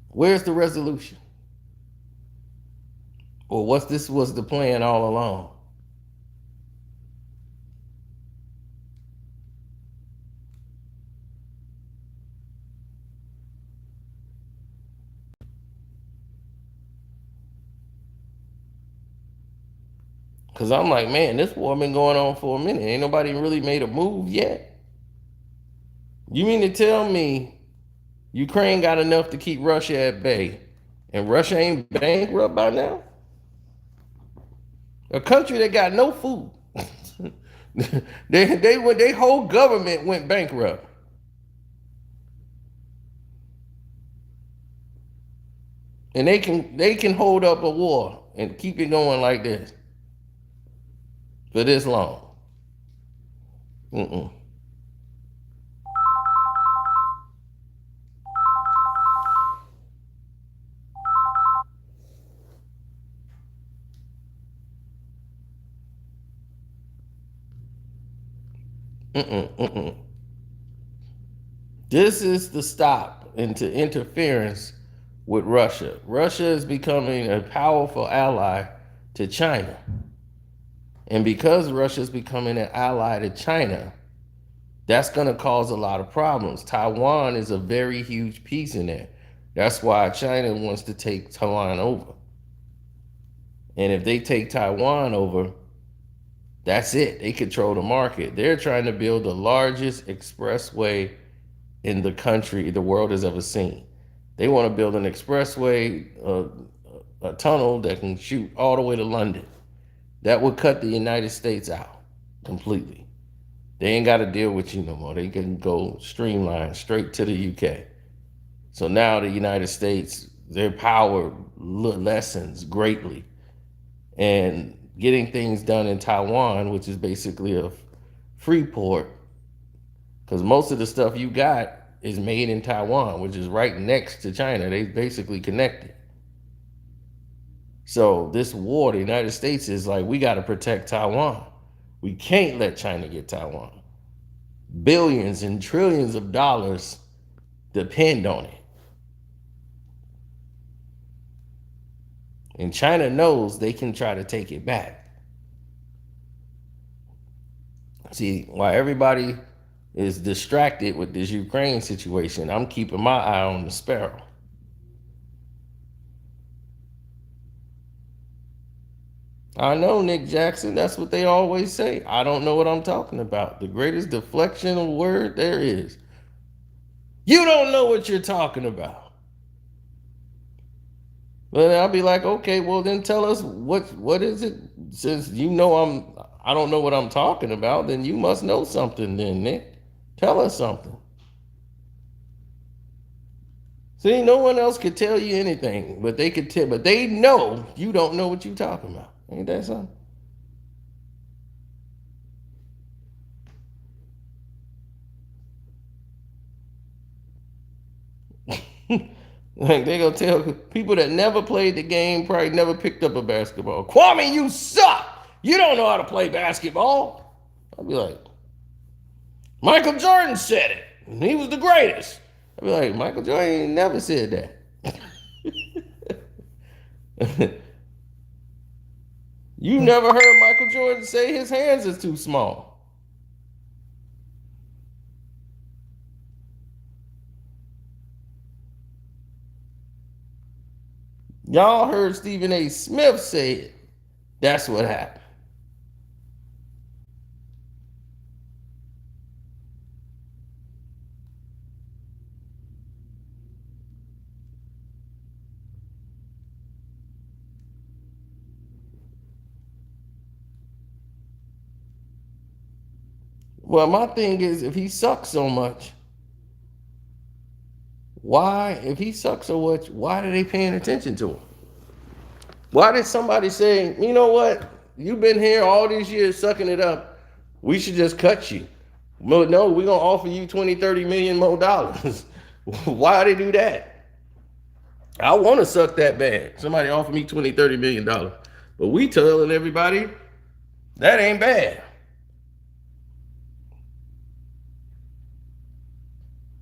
where's the resolution? Or what's this was the plan all along? Cause I'm like, man, this war been going on for a minute. Ain't nobody really made a move yet. You mean to tell me Ukraine got enough to keep Russia at bay, and Russia ain't bankrupt by now? A country that got no food. They whole government went bankrupt. And they can hold up a war and keep it going like this for this long. Mm-mm. Mm-mm. Mm-mm. This is the stop into interference with Russia. Russia is becoming a powerful ally to China. And because Russia is becoming an ally to China, that's going to cause a lot of problems. Taiwan is a very huge piece in that. That's why China wants to take Taiwan over. And if they take Taiwan over, that's it. They control the market. They're trying to build the largest expressway in the country the world has ever seen. They want to build an expressway, a tunnel that can shoot all the way to London. That would cut the United States out completely. They ain't got to deal with you no more. They can go streamline straight to the UK. So now the United States, their power lessens greatly. And getting things done in Taiwan, which is basically a free port, because most of the stuff you got is made in Taiwan, which is right next to China. They basically connected. So this war, the United States is like, we got to protect Taiwan. We can't let China get Taiwan. Billions and trillions of dollars depend on it. And China knows they can try to take it back. See, while everybody is distracted with this Ukraine situation, I'm keeping my eye on the sparrow. I know, Nick Jackson, that's what they always say. I don't know what I'm talking about. The greatest deflection of word there is. You don't know what you're talking about. But I'll be like, okay, well then tell us what is it? Since you know I don't know what I'm talking about, then you must know something then, Nick. Tell us something. See, no one else could tell you anything, but they could tell, but they know you don't know what you're talking about. Ain't that something? Like they gonna tell people that never played the game, probably never picked up a basketball. Kwame, you suck. You don't know how to play basketball. I'll be like, Michael Jordan said it. And he was the greatest. I'll be like, Michael Jordan ain't never said that. You never heard Michael Jordan say his hands is too small. Y'all heard Stephen A. Smith say it. That's what happened. Well, my thing is, if he sucks so much, if he sucks so much, why are they paying attention to him? Why did somebody say, you know what? You've been here all these years sucking it up. We should just cut you. Well, no, we're going to offer you 20, 30 million more dollars. Why they do that? I want to suck that bad. Somebody offer me 20, 30 million dollars. But we telling everybody that ain't bad.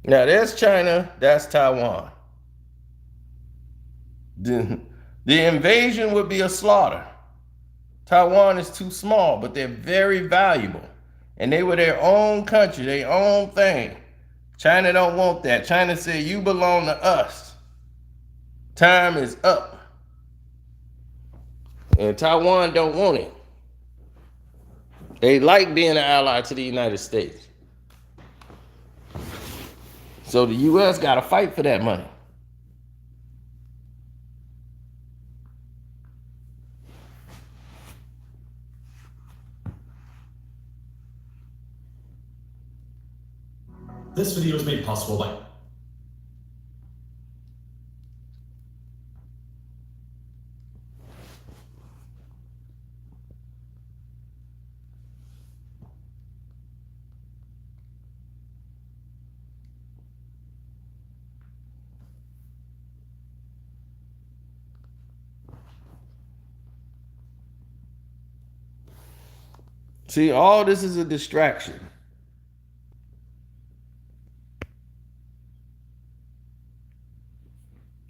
Now, there's China, that's Taiwan. The invasion would be a slaughter. Taiwan is too small, but they're very valuable. And they were their own country, their own thing. China don't want that. China said, you belong to us. Time is up. And Taiwan don't want it. They like being an ally to the United States. So the U.S. got to fight for that money. This video is made possible by See, all this is a distraction.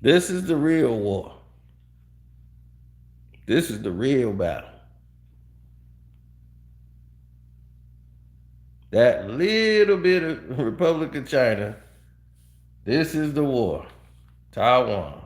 This is the real war. This is the real battle. That little bit of Republic of China, this is the war. Taiwan.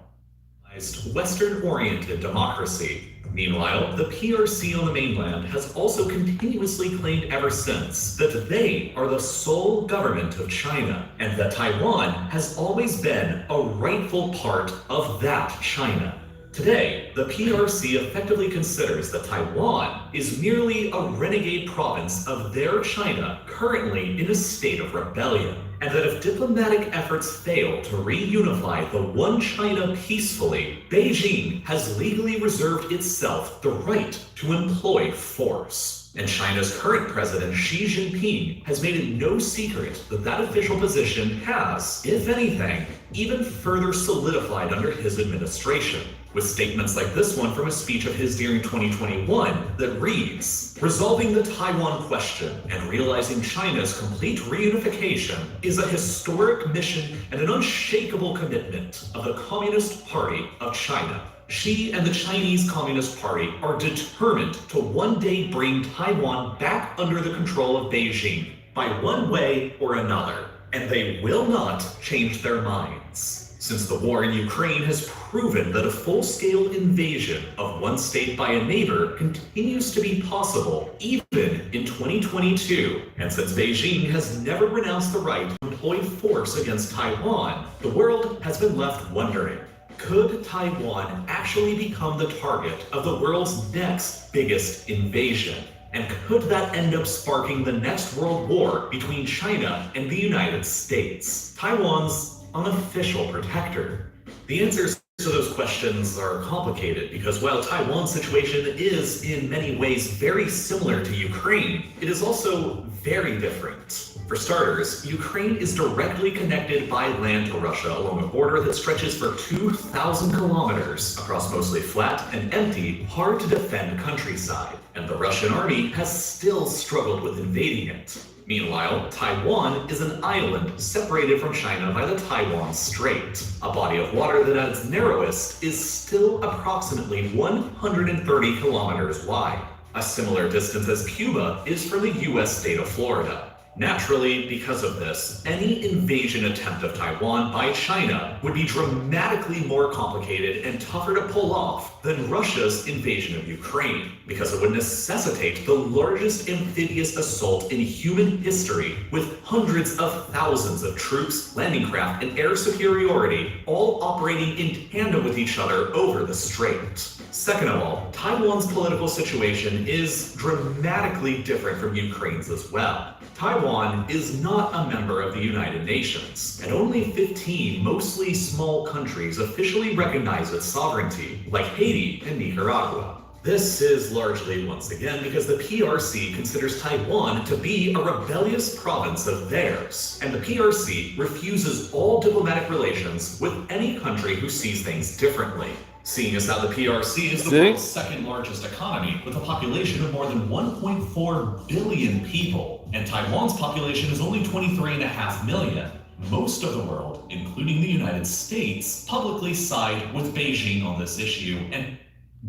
Western-oriented democracy. Meanwhile, the PRC on the mainland has also continuously claimed ever since that they are the sole government of China, and that Taiwan has always been a rightful part of that China. Today, the PRC effectively considers that Taiwan is merely a renegade province of their China currently in a state of rebellion, and that if diplomatic efforts fail to reunify the one China peacefully, Beijing has legally reserved itself the right to employ force. And China's current president, Xi Jinping, has made it no secret that that official position has, if anything, even further solidified under his administration, with statements like this one from a speech of his during 2021 that reads, "Resolving the Taiwan question and realizing China's complete reunification is a historic mission and an unshakable commitment of the Communist Party of China. Xi and the Chinese Communist Party are determined to one day bring Taiwan back under the control of Beijing by one way or another, and they will not change their minds." Since the war in Ukraine has proven that a full-scale invasion of one state by a neighbor continues to be possible even in 2022, and since Beijing has never renounced the right to employ force against Taiwan, the world has been left wondering, could Taiwan actually become the target of the world's next biggest invasion? And could that end up sparking the next world war between China and the United States, Taiwan's unofficial protector? The answers to those questions are complicated because while Taiwan's situation is in many ways very similar to Ukraine, it is also very different. For starters, Ukraine is directly connected by land to Russia along a border that stretches for 2,000 kilometers across mostly flat and empty, hard to defend countryside, and the Russian army has still struggled with invading it. Meanwhile, Taiwan is an island separated from China by the Taiwan Strait. A body of water that at its narrowest is still approximately 130 kilometers wide. A similar distance as Cuba is for the US state of Florida. Naturally, because of this, any invasion attempt of Taiwan by China would be dramatically more complicated and tougher to pull off than Russia's invasion of Ukraine, because it would necessitate the largest amphibious assault in human history, with hundreds of thousands of troops, landing craft, and air superiority all operating in tandem with each other over the strait. Second of all, Taiwan's political situation is dramatically different from Ukraine's as well. Taiwan is not a member of the United Nations, and only 15 mostly small countries officially recognize its sovereignty, like Haiti and Nicaragua. This is largely, once again, because the PRC considers Taiwan to be a rebellious province of theirs, and the PRC refuses all diplomatic relations with any country who sees things differently. Seeing as how the PRC is the world's second largest economy, with a population of more than 1.4 billion people, and Taiwan's population is only 23.5 million, most of the world, including the United States, publicly side with Beijing on this issue and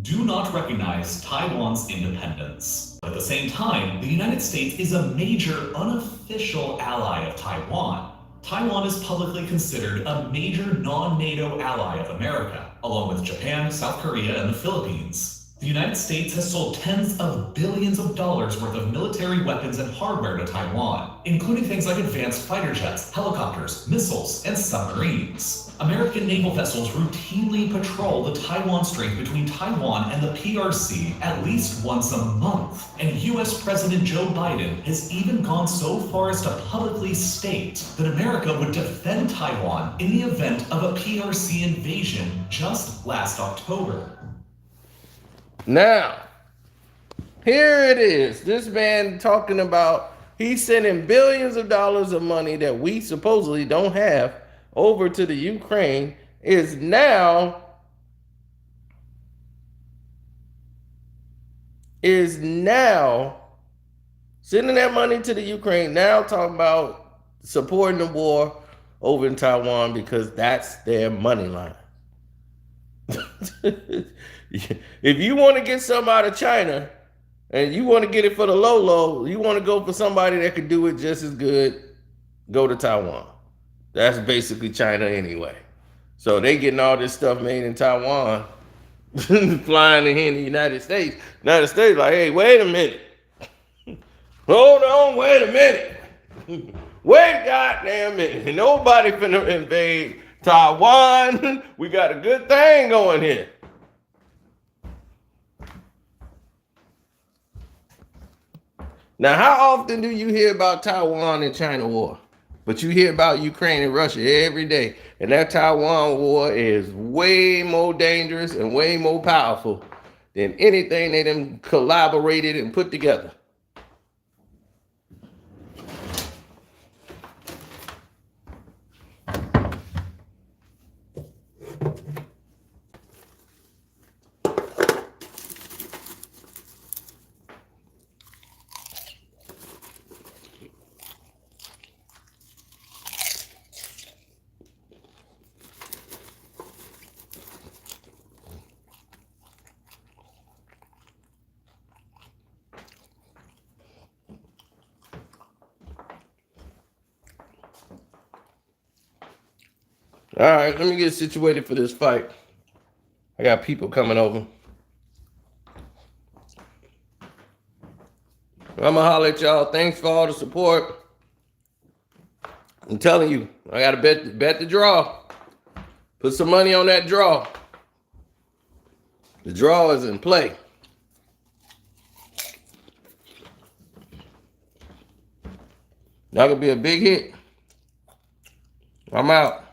do not recognize Taiwan's independence. At the same time, the United States is a major unofficial ally of Taiwan. Taiwan is publicly considered a major non-NATO ally of America, along with Japan, South Korea, and the Philippines. The United States has sold tens of billions of dollars worth of military weapons and hardware to Taiwan, including things like advanced fighter jets, helicopters, missiles, and submarines. American naval vessels routinely patrol the Taiwan Strait between Taiwan and the PRC at least once a month. And US President Joe Biden has even gone so far as to publicly state that America would defend Taiwan in the event of a PRC invasion just last October. Now, here it is. This man talking about he's sending billions of dollars of money that we supposedly don't have over to the Ukraine is now sending that money to the Ukraine, now talking about supporting the war over in Taiwan because that's their money line. If you want to get something out of China and you want to get it for the low, you want to go for somebody that could do it just as good, go to Taiwan. That's basically China anyway. So they getting all this stuff made in Taiwan, flying in here in the United States. United States like, hey, wait a minute. Hold on, wait a minute. Wait a goddamn minute. Nobody finna invade Taiwan. We got a good thing going here. Now, how often do you hear about Taiwan and China war? But you hear about Ukraine and Russia every day. And that Taiwan war is way more dangerous and way more powerful than anything they done collaborated and put together. All right, let me get situated for this fight. I got people coming over. I'm gonna holler at y'all. Thanks for all the support. I'm telling you, I gotta bet the draw. Put some money on that draw. The draw is in play. That could be a big hit. I'm out.